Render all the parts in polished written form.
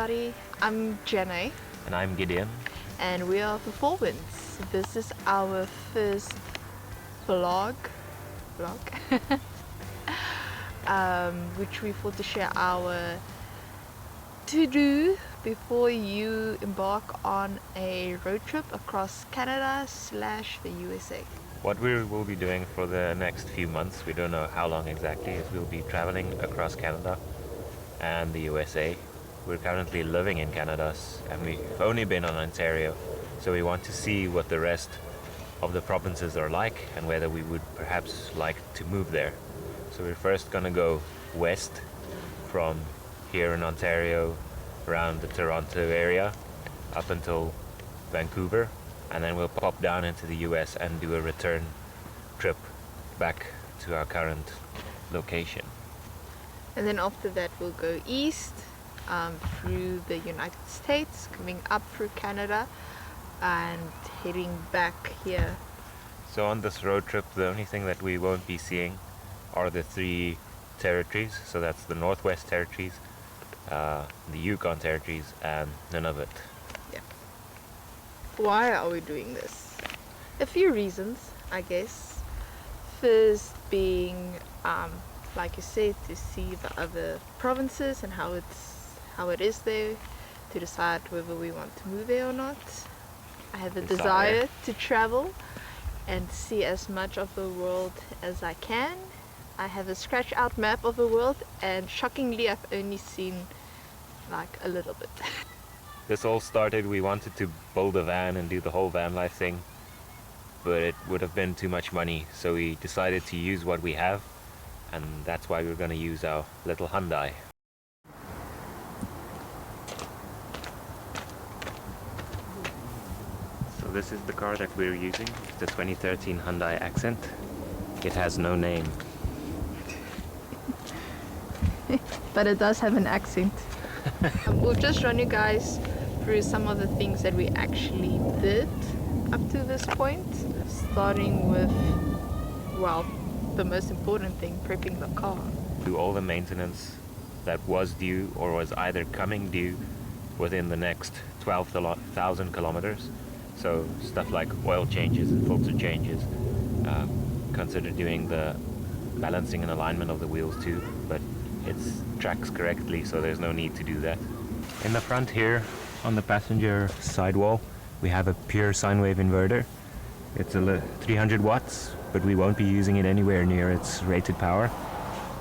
everybody. I'm Jenny And I'm Gideon. and we are Performance. This is our first vlog which we thought to share our to-do before you embark on a road trip across Canada / the USA. What we will be doing for the next few months, we don't know how long exactly, is we'll be traveling across Canada and the USA. We're currently living in Canada and we've only been on Ontario, so we want to see what the rest of the provinces are like and whether we would perhaps like to move there. So we're first gonna go west from here in Ontario around the Toronto area up until Vancouver, and then we'll pop down into the US and do a return trip back to our current location. And then after that we'll go east through the United States, coming up through Canada and heading back here. So on this road trip, the only thing that we won't be seeing are the three territories. So that's the Northwest Territories, the Yukon Territories, and Nunavut. Yeah. Why are we doing this? A few reasons, I guess. First being, like you said, to see the other provinces and how it is there, to decide whether we want to move there or not. I have a desire to travel and see as much of the world as I can. I have a scratch out map of the world, and shockingly I've only seen like a little bit. This all started, we wanted to build a van and do the whole van life thing, but it would have been too much money, so we decided to use what we have, and that's why we're going to use our little Hyundai. So this is the car that we're using. It's the 2013 Hyundai Accent. It has no name. But it does have an accent. We'll just run you guys through some of the things that we actually did up to this point, starting with, well, the most important thing, prepping the car. Do all the maintenance that was due or was either coming due within the next 12,000 kilometers. So stuff like oil changes and filter changes. Consider doing the balancing and alignment of the wheels too, but it tracks correctly, so there's no need to do that. In the front here, on the passenger sidewall, we have a pure sine wave inverter. It's a 300 watts, but we won't be using it anywhere near its rated power.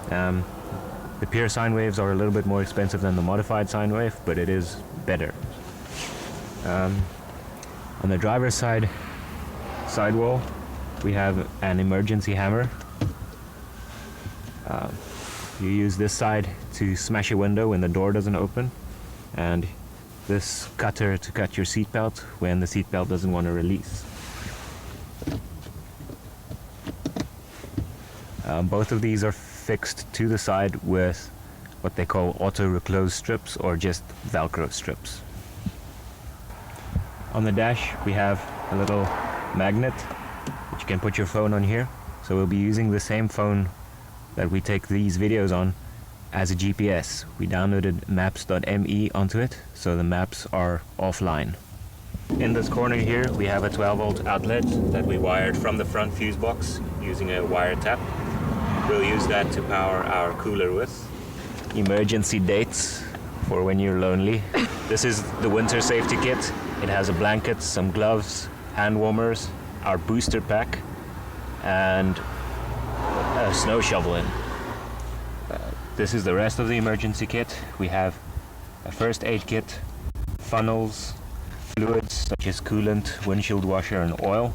The pure sine waves are a little bit more expensive than the modified sine wave, but it is better. On the driver's side sidewall, we have an emergency hammer. You use this side to smash a window when the door doesn't open, and this cutter to cut your seatbelt when the seatbelt doesn't want to release. Both of these are fixed to the side with what they call auto reclose strips, or just Velcro strips. On the dash we have a little magnet which you can put your phone on here, so we'll be using the same phone that we take these videos on as a GPS. We downloaded maps.me onto it, so the maps are offline. In this corner here we have a 12-volt outlet that we wired from the front fuse box using a wire tap. We'll use that to power our cooler with. Emergency dates for when you're lonely. This is the winter safety kit. It has a blanket, some gloves, hand warmers, our booster pack, and a snow shovel in. This is the rest of the emergency kit. We have a first aid kit, funnels, fluids such as coolant, windshield washer, and oil.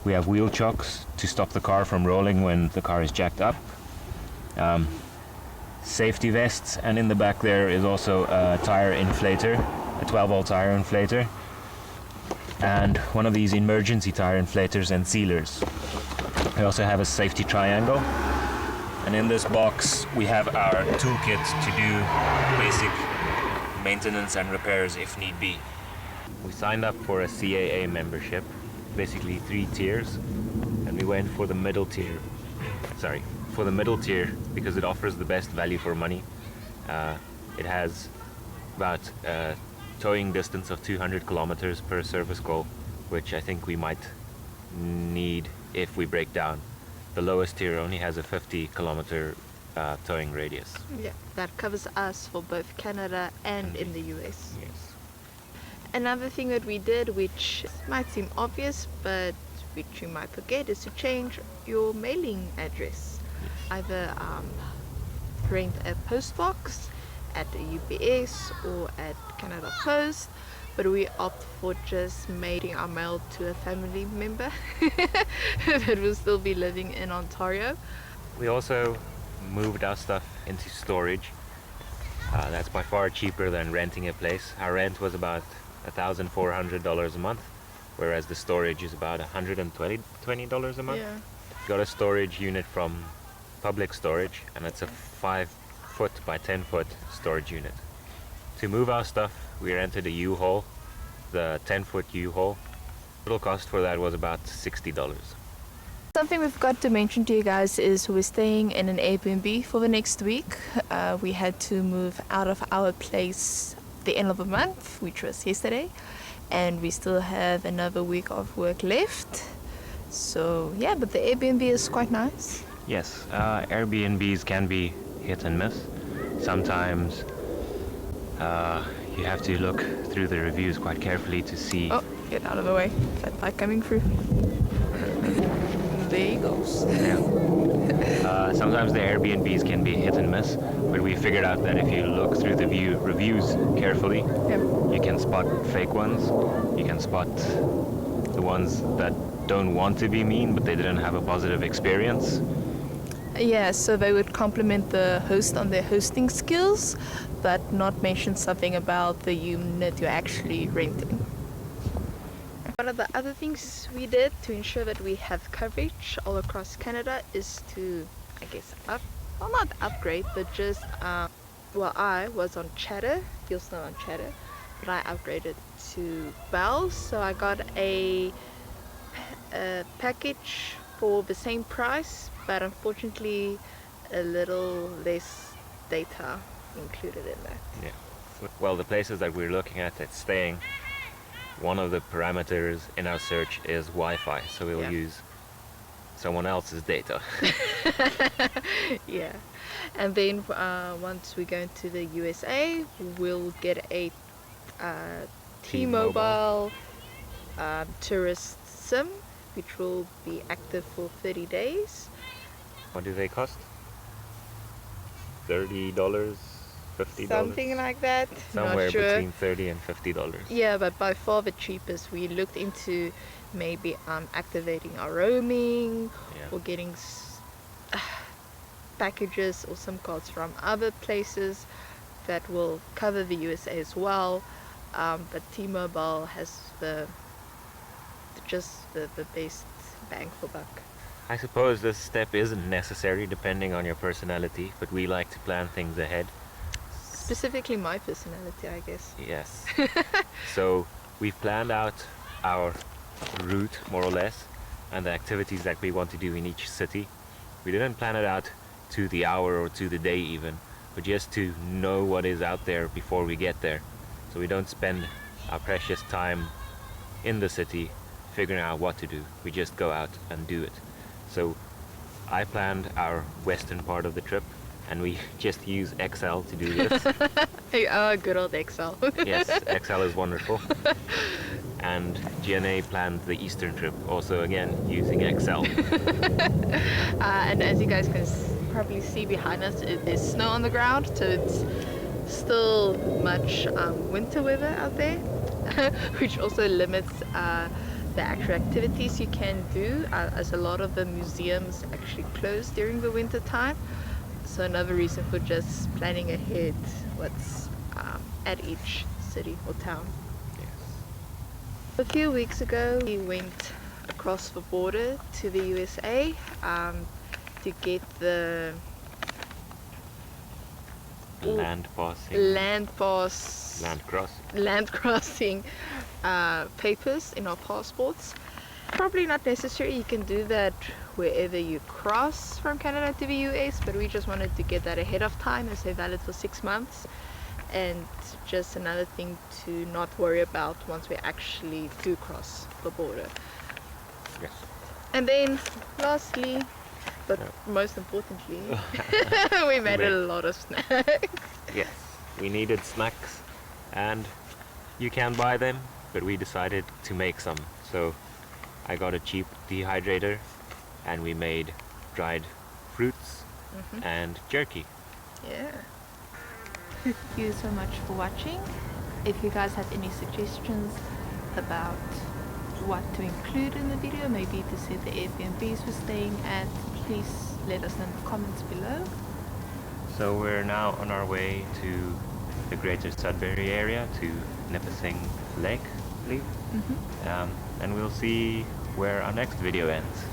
We have wheel chocks to stop the car from rolling when the car is jacked up. Safety vests, and in the back there is also a tire inflator, a 12-volt tire inflator, and one of these emergency tire inflators and sealers. I also have a safety triangle, and in this box we have our toolkit to do basic maintenance and repairs if need be. We signed up for a CAA membership, basically 3 tiers, and we went for the middle tier. For the middle tier because it offers the best value for money. It has about a towing distance of 200 kilometers per service call, which I think we might need if we break down. The lowest tier only has a 50 kilometer towing radius. Yeah, that covers us for both Canada and in the US. Yes. Another thing that we did, which might seem obvious, but which you might forget, is to change your mailing address. Either rent a post box at the UPS or at Canada Post, but we opt for just mailing our mail to a family member that will still be living in Ontario. We also moved our stuff into storage. That's by far cheaper than renting a place. Our rent was about $1,400 a month, whereas the storage is about $120 a month. Yeah. Got a storage unit from Public Storage, and it's a 5-foot by 10-foot storage unit. To move our stuff, we rented a U-Haul, the 10-foot U-Haul. Total cost for that was about $60. Something we've got to mention to you guys is we're staying in an Airbnb for the next week. We had to move out of our place the end of the month, which was yesterday, and we still have another week of work left. So yeah, but the Airbnb is quite nice. Yes, Airbnbs can be hit and miss. Sometimes you have to look through the reviews quite carefully to see. Oh, get out of the way. That bike coming through. There he goes. Yeah. Sometimes the Airbnbs can be hit and miss, but we figured out that if you look through the reviews carefully, you can spot fake ones. You can spot the ones that don't want to be mean, but they didn't have a positive experience. Yeah, so they would compliment the host on their hosting skills, but not mention something about the unit you're actually renting. One of the other things we did to ensure that we have coverage all across Canada is to, I guess, not upgrade, but just, I was on Chatter, you're still on Chatter, but I upgraded to Bell, so I got a package for the same price, but unfortunately a little less data included in that. Yeah. Well, the places that we're looking at that's staying, one of the parameters in our search is Wi-Fi, so we'll use someone else's data. Yeah, and then once we go into the USA, we'll get a T-Mobile tourist SIM, which will be active for 30 days. What do they cost? $30? $50? Something like that. Somewhere Not sure. between $30 and $50. Yeah, but by far the cheapest. We looked into maybe activating our roaming or getting packages or SIM cards from other places that will cover the USA as well. But T-Mobile has the best bang for buck. I suppose this step isn't necessary depending on your personality, but we like to plan things ahead. Specifically my personality, I guess. Yes. So we've planned out our route, more or less, and the activities that we want to do in each city. We didn't plan it out to the hour or to the day even, but just to know what is out there before we get there. So we don't spend our precious time in the city figuring out what to do. We just go out and do it. So I planned our western part of the trip, and we just use Excel to do this. Good old Excel. Yes, Excel is wonderful. And GNA planned the eastern trip, also again using Excel. And as you guys can probably see behind us, there's snow on the ground, so it's still much winter weather out there, which also limits the actual activities you can do, as a lot of the museums actually close during the winter time. So another reason for just planning ahead what's at each city or town. Yes. A few weeks ago we went across the border to the USA to get the Land crossing papers in our passports. Probably not necessary. You can do that wherever you cross from Canada to the US, but we just wanted to get that ahead of time, as they're valid for 6 months. and just another thing to not worry about once we actually do cross the border. Yes. And then lastly, but Yeah. most importantly, we made a lot of snacks. Yes, we needed snacks, and you can buy them, but we decided to make some. So I got a cheap dehydrator, and we made dried fruits and jerky. Yeah. Thank you so much for watching. If you guys have any suggestions about what to include in the video, maybe to see the Airbnbs we're staying at, please let us know in the comments below. So we're now on our way to the Greater Sudbury area, to Nipissing Lake, I believe. And we'll see where our next video ends.